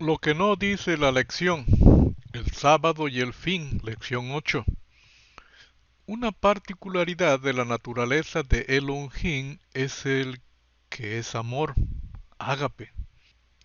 Lo que no dice la lección, el sábado y el fin, lección 8. Una particularidad de la naturaleza de Elohim es el que es amor, ágape,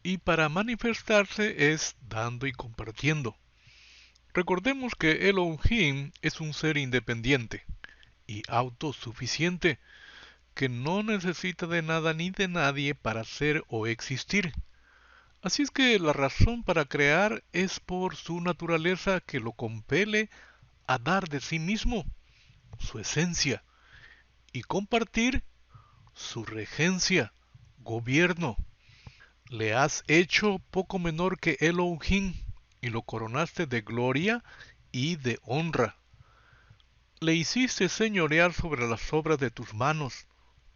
y para manifestarse es dando y compartiendo. Recordemos que Elohim es un ser independiente y autosuficiente, que no necesita de nada ni de nadie para ser o existir. Así es que la razón para crear es por su naturaleza que lo compele a dar de sí mismo, su esencia, y compartir su regencia, gobierno. Le has hecho poco menor que Elohim y lo coronaste de gloria y de honra. Le hiciste señorear sobre las obras de tus manos,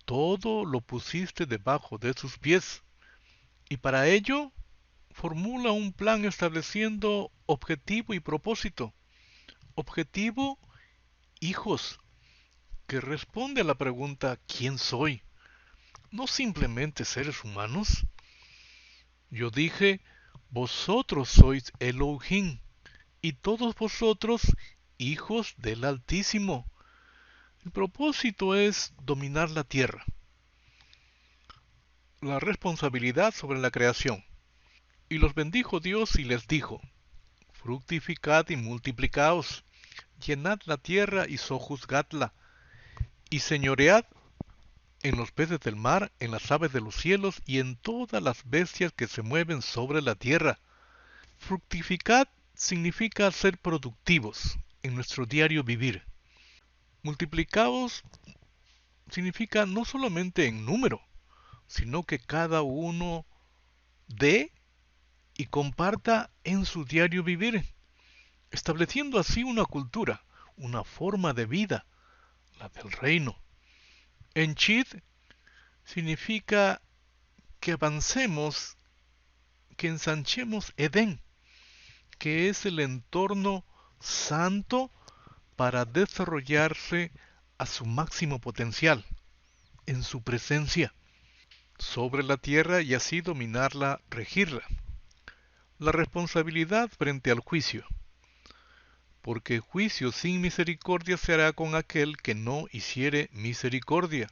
todo lo pusiste debajo de sus pies, y para ello formula un plan estableciendo objetivo y propósito. Objetivo, hijos, que responde a la pregunta ¿quién soy? No simplemente seres humanos. Yo dije, vosotros sois Elohim, y todos vosotros hijos del Altísimo. El propósito es dominar la tierra, la responsabilidad sobre la creación. Y los bendijo Dios y les dijo, fructificad y multiplicaos, llenad la tierra y sojuzgadla, y señoread en los peces del mar, en las aves de los cielos y en todas las bestias que se mueven sobre la tierra. Fructificad significa ser productivos en nuestro diario vivir. Multiplicaos significa no solamente en número, sino que cada uno dé y comparta en su diario vivir, estableciendo así una cultura, una forma de vida, la del reino. Enchid significa que avancemos, que ensanchemos Edén, que es el entorno santo para desarrollarse a su máximo potencial, en su presencia, sobre la tierra y así dominarla, regirla. La responsabilidad frente al juicio, porque juicio sin misericordia se hará con aquel que no hiciere misericordia,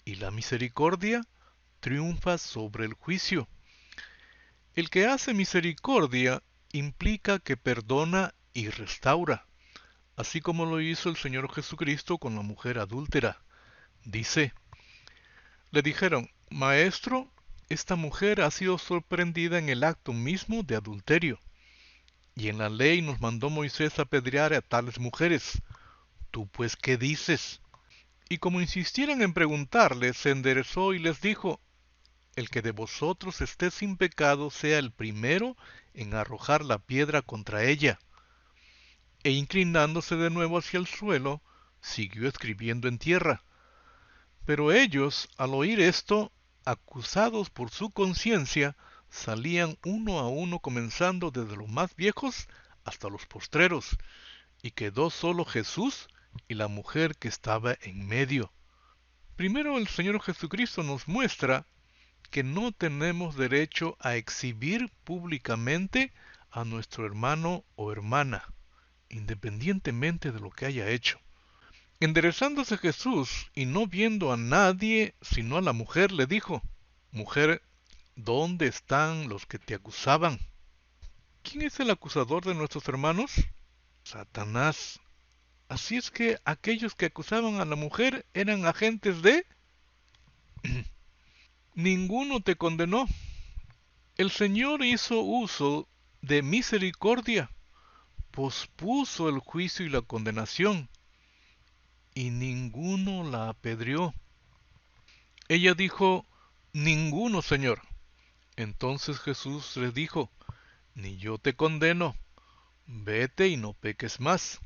y la misericordia triunfa sobre el juicio. El que hace misericordia implica que perdona y restaura, así como lo hizo el Señor Jesucristo con la mujer adúltera. Dice, le dijeron, Maestro, esta mujer ha sido sorprendida en el acto mismo de adulterio, y en la ley nos mandó Moisés apedrear a tales mujeres. ¿Tú pues qué dices? Y como insistieran en preguntarle, se enderezó y les dijo, el que de vosotros esté sin pecado sea el primero en arrojar la piedra contra ella. E inclinándose de nuevo hacia el suelo, siguió escribiendo en tierra. Pero ellos, al oír esto, acusados por su conciencia, salían uno a uno comenzando desde los más viejos hasta los postreros, y quedó solo Jesús y la mujer que estaba en medio. Primero el Señor Jesucristo nos muestra que no tenemos derecho a exhibir públicamente a nuestro hermano o hermana, independientemente de lo que haya hecho. Enderezándose Jesús y no viendo a nadie sino a la mujer, le dijo, Mujer, ¿dónde están los que te acusaban? ¿Quién es el acusador de nuestros hermanos? Satanás. Así es que aquellos que acusaban a la mujer eran agentes de... Ninguno te condenó. El Señor hizo uso de misericordia, pospuso el juicio y la condenación, y ninguno la apedreó. Ella dijo, Ninguno, Señor. Entonces Jesús le dijo, Ni yo te condeno, vete y no peques más.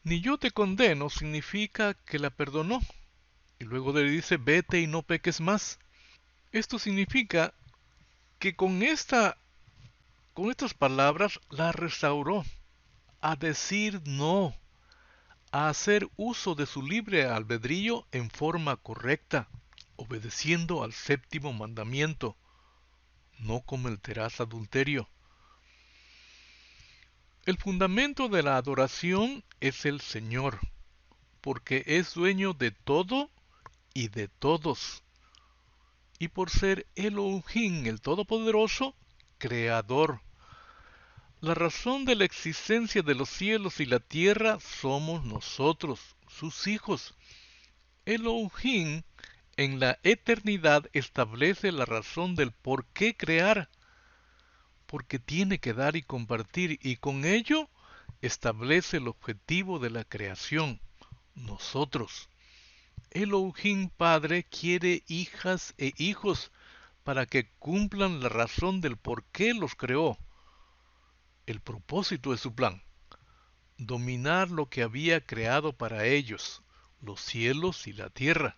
Ni yo te condeno significa que la perdonó, y luego le dice, vete y no peques más. Esto significa que con estas palabras la restauró a decir no, a hacer uso de su libre albedrío en forma correcta, obedeciendo al séptimo mandamiento, no cometerás adulterio. El fundamento de la adoración es el Señor, porque es dueño de todo y de todos. Y por ser Elohim, el Todopoderoso, Creador. La razón de la existencia de los cielos y la tierra somos nosotros, sus hijos. Elohim en la eternidad establece la razón del por qué crear, porque tiene que dar y compartir, y con ello establece el objetivo de la creación, nosotros. Elohim Padre quiere hijas e hijos para que cumplan la razón del por qué los creó, el propósito de su plan, dominar lo que había creado para ellos, los cielos y la tierra.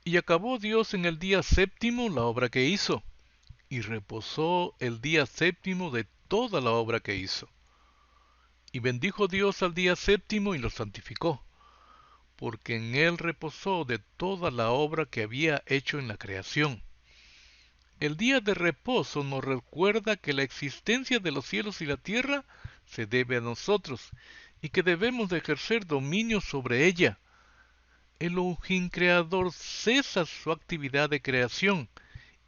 Y acabó Dios en el día séptimo la obra que hizo, y reposó el día séptimo de toda la obra que hizo. Y bendijo Dios al día séptimo y lo santificó, porque en él reposó de toda la obra que había hecho en la creación. El día de reposo nos recuerda que la existencia de los cielos y la tierra se debe a nosotros, y que debemos de ejercer dominio sobre ella. Elohim Creador cesa su actividad de creación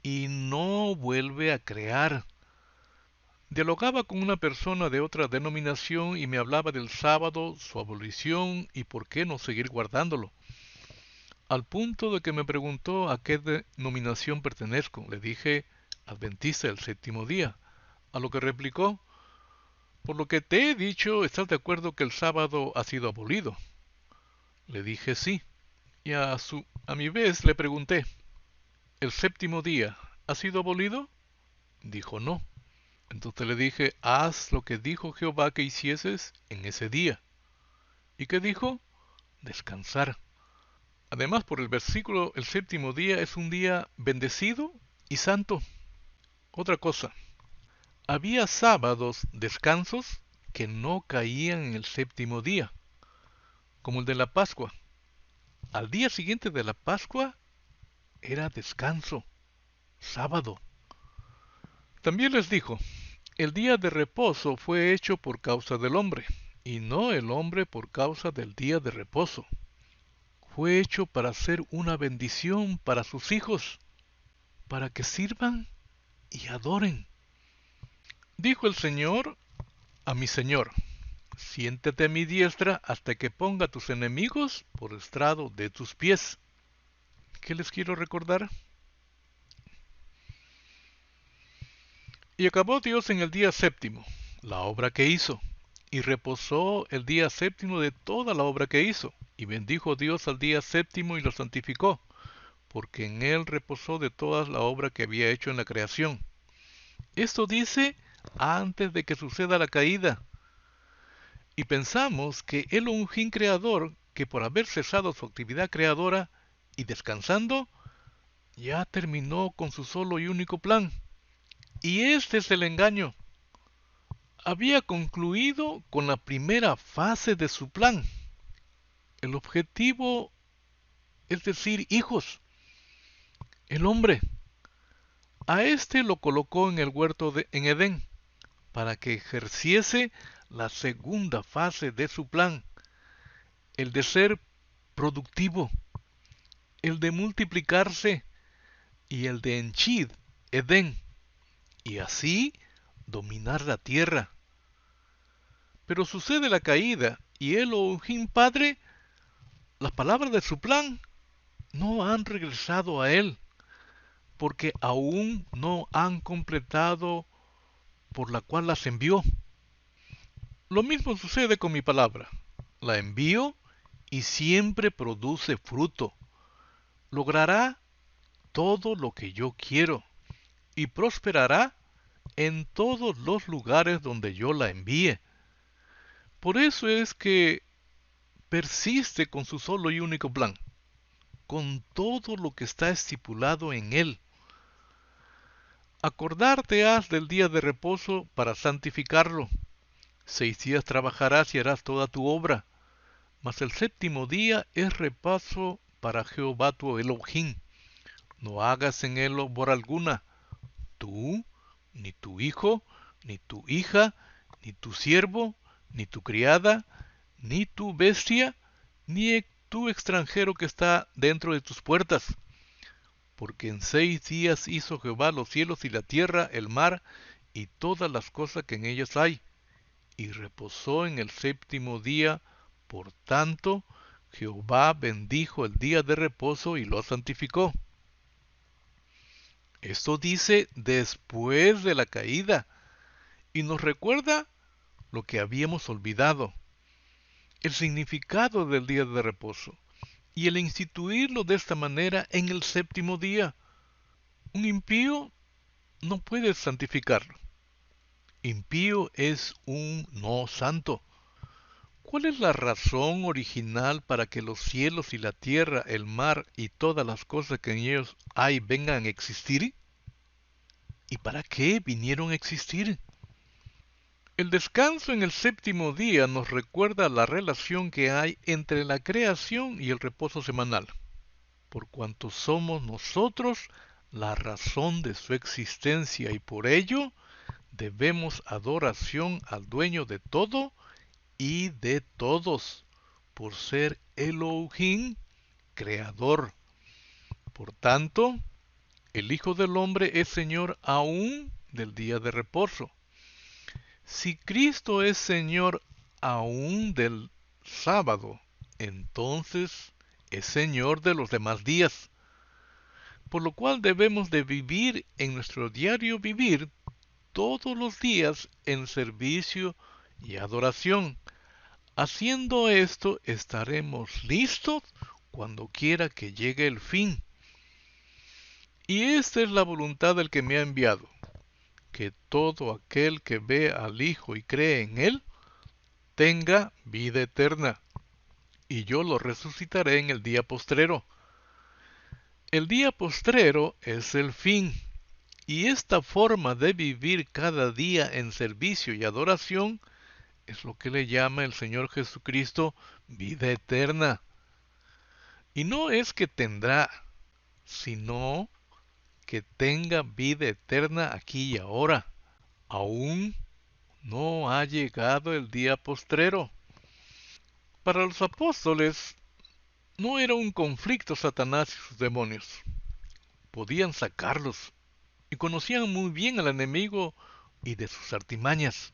y no vuelve a crear. Dialogaba con una persona de otra denominación y me hablaba del sábado, su abolición y por qué no seguir guardándolo. Al punto de que me preguntó a qué denominación pertenezco. Le dije, Adventista del séptimo día. A lo que replicó, por lo que te he dicho, ¿estás de acuerdo que el sábado ha sido abolido? Le dije sí. Y a mi vez le pregunté, ¿el séptimo día ha sido abolido? Dijo no. Entonces le dije, haz lo que dijo Jehová que hicieses en ese día. ¿Y qué dijo? Descansar. Además, por el versículo, el séptimo día es un día bendecido y santo. Otra cosa, había sábados, descansos, que no caían en el séptimo día, como el de la Pascua. Al día siguiente de la Pascua era descanso, sábado. También les dijo, el día de reposo fue hecho por causa del hombre, y no el hombre por causa del día de reposo. Fue hecho para ser una bendición para sus hijos, para que sirvan y adoren. Dijo el Señor a mi Señor, siéntate a mi diestra hasta que ponga a tus enemigos por estrado de tus pies. ¿Qué les quiero recordar? Y acabó Dios en el día séptimo, la obra que hizo, y reposó el día séptimo de toda la obra que hizo, y bendijo Dios al día séptimo y lo santificó, porque en él reposó de toda la obra que había hecho en la creación. Esto dice antes de que suceda la caída. Y pensamos que Elohim Creador, que por haber cesado su actividad creadora y descansando, ya terminó con su solo y único plan. Y este es el engaño. Había concluido con la primera fase de su plan. El objetivo, es decir, hijos. El hombre. A este lo colocó en el huerto en Edén, para que ejerciese la segunda fase de su plan, el de ser productivo, el de multiplicarse y el de henchir Edén, y así dominar la tierra. Pero sucede la caída, y Elohim Padre, las palabras de su plan no han regresado a él, porque aún no han completado por la cual las envió. Lo mismo sucede con mi palabra. La envío y siempre produce fruto. Logrará todo lo que yo quiero y prosperará en todos los lugares donde yo la envíe. Por eso es que persiste con su solo y único plan, con todo lo que está estipulado en él. Acordarte has del día de reposo para santificarlo. 6 días trabajarás y harás toda tu obra, mas el séptimo día es reposo para Jehová tu Elohim. No hagas en él obra alguna, tú, ni tu hijo, ni tu hija, ni tu siervo, ni tu criada, ni tu bestia, ni tu extranjero que está dentro de tus puertas. Porque en 6 días hizo Jehová los cielos y la tierra, el mar, y todas las cosas que en ellas hay, y reposó en el séptimo día. Por tanto, Jehová bendijo el día de reposo y lo santificó. Esto dice después de la caída, y nos recuerda lo que habíamos olvidado, el significado del día de reposo, y el instituirlo de esta manera en el séptimo día. Un impío no puede santificarlo. Impío es un no santo. ¿Cuál es la razón original para que los cielos y la tierra, el mar y todas las cosas que en ellos hay vengan a existir? ¿Y para qué vinieron a existir? El descanso en el séptimo día nos recuerda la relación que hay entre la creación y el reposo semanal, por cuanto somos nosotros la razón de su existencia y por ello debemos adoración al dueño de todo y de todos, por ser Elohim, creador. Por tanto, el Hijo del Hombre es Señor aún del día de reposo. Si Cristo es Señor aún del sábado, entonces es Señor de los demás días, por lo cual debemos de vivir en nuestro diario vivir todos los días en servicio y adoración. Haciendo esto estaremos listos cuando quiera que llegue el fin. Y esta es la voluntad del que me ha enviado, que todo aquel que ve al Hijo y cree en Él, tenga vida eterna, y yo lo resucitaré en el día postrero. El día postrero es el fin, y esta forma de vivir cada día en servicio y adoración es lo que le llama el Señor Jesucristo vida eterna. Y no es que tendrá, sino que tenga vida eterna aquí y ahora. Aún no ha llegado el día postrero. Para los apóstoles no era un conflicto Satanás y sus demonios. Podían sacarlos y conocían muy bien al enemigo y de sus artimañas,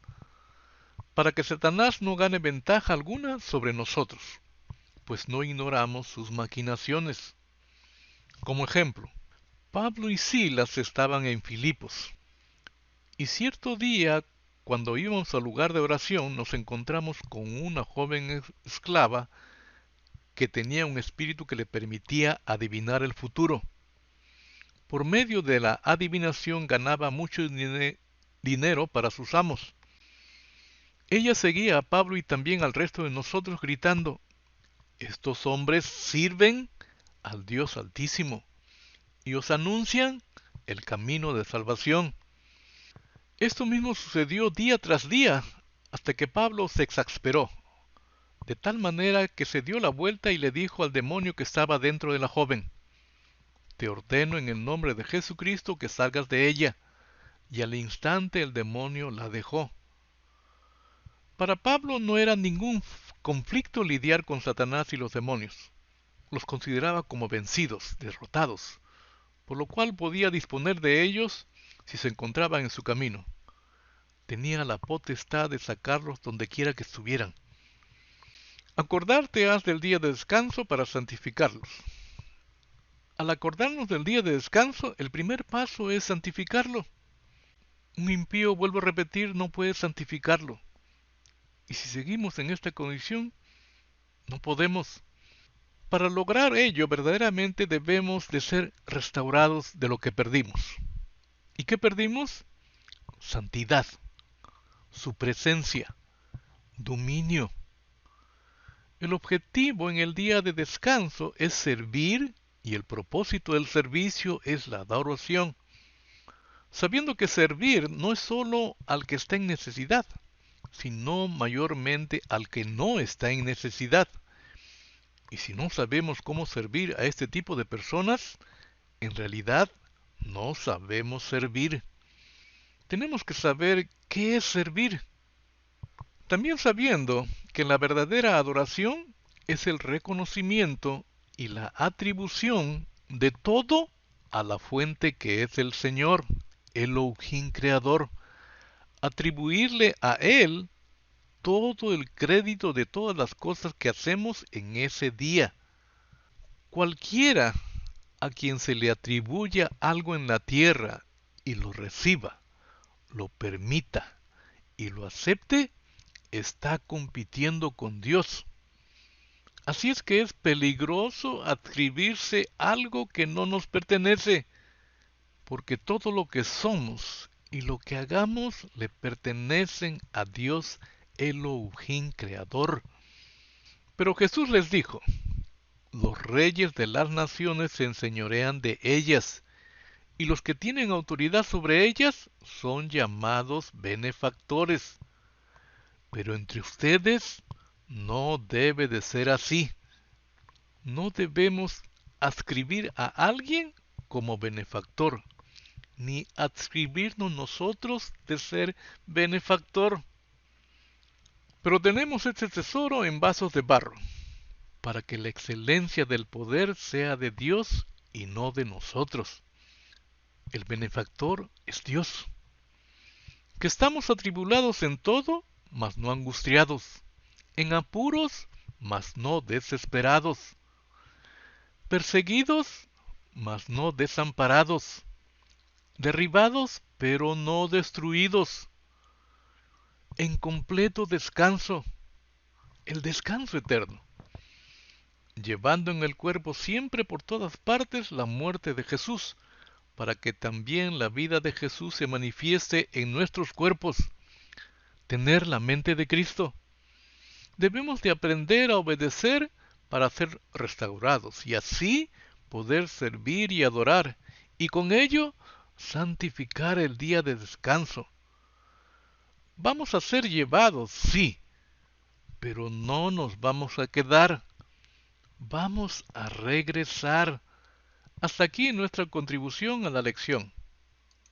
para que Satanás no gane ventaja alguna sobre nosotros, pues no ignoramos sus maquinaciones. Como ejemplo, Pablo y Silas estaban en Filipos, y cierto día, cuando íbamos al lugar de oración, nos encontramos con una joven esclava que tenía un espíritu que le permitía adivinar el futuro. Por medio de la adivinación ganaba mucho dinero para sus amos. Ella seguía a Pablo y también al resto de nosotros gritando: estos hombres sirven al Dios Altísimo y os anuncian el camino de salvación. Esto mismo sucedió día tras día, hasta que Pablo se exasperó, de tal manera que se dio la vuelta y le dijo al demonio que estaba dentro de la joven: te ordeno en el nombre de Jesucristo que salgas de ella. Y al instante el demonio la dejó. Para Pablo no era ningún conflicto lidiar con Satanás y los demonios. Los consideraba como vencidos, derrotados, por lo cual podía disponer de ellos si se encontraban en su camino. Tenía la potestad de sacarlos donde quiera que estuvieran. Acordarte has del día de descanso para santificarlos. Al acordarnos del día de descanso, el primer paso es santificarlo. Un impío, vuelvo a repetir, no puede santificarlo. Y si seguimos en esta condición, no podemos. Para lograr ello, verdaderamente debemos de ser restaurados de lo que perdimos. ¿Y qué perdimos? Santidad, su presencia, dominio. El objetivo en el día de descanso es servir y el propósito del servicio es la adoración, sabiendo que servir no es solo al que está en necesidad, sino mayormente al que no está en necesidad. Y si no sabemos cómo servir a este tipo de personas, en realidad no sabemos servir. Tenemos que saber qué es servir. También sabiendo que la verdadera adoración es el reconocimiento y la atribución de todo a la fuente que es el Señor, Elohim Creador, atribuirle a Él todo el crédito de todas las cosas que hacemos en ese día. Cualquiera a quien se le atribuya algo en la tierra y lo reciba, lo permita y lo acepte, está compitiendo con Dios. Así es que es peligroso atribuirse algo que no nos pertenece, porque todo lo que somos y lo que hagamos le pertenecen a Dios Elohim Creador. Pero Jesús les dijo, los reyes de las naciones se enseñorean de ellas, y los que tienen autoridad sobre ellas son llamados benefactores. Pero entre ustedes no debe de ser así. No debemos adscribir a alguien como benefactor, ni adscribirnos nosotros de ser benefactor. Pero tenemos este tesoro en vasos de barro, para que la excelencia del poder sea de Dios y no de nosotros. El benefactor es Dios. Que estamos atribulados en todo, mas no angustiados, en apuros, mas no desesperados, perseguidos, mas no desamparados, derribados, pero no destruidos, en completo descanso, el descanso eterno, llevando en el cuerpo siempre por todas partes la muerte de Jesús, para que también la vida de Jesús se manifieste en nuestros cuerpos, tener la mente de Cristo. Debemos de aprender a obedecer para ser restaurados y así poder servir y adorar, y con ello santificar el día de descanso. Vamos a ser llevados, sí, pero no nos vamos a quedar. Vamos a regresar. Hasta aquí nuestra contribución a la lección.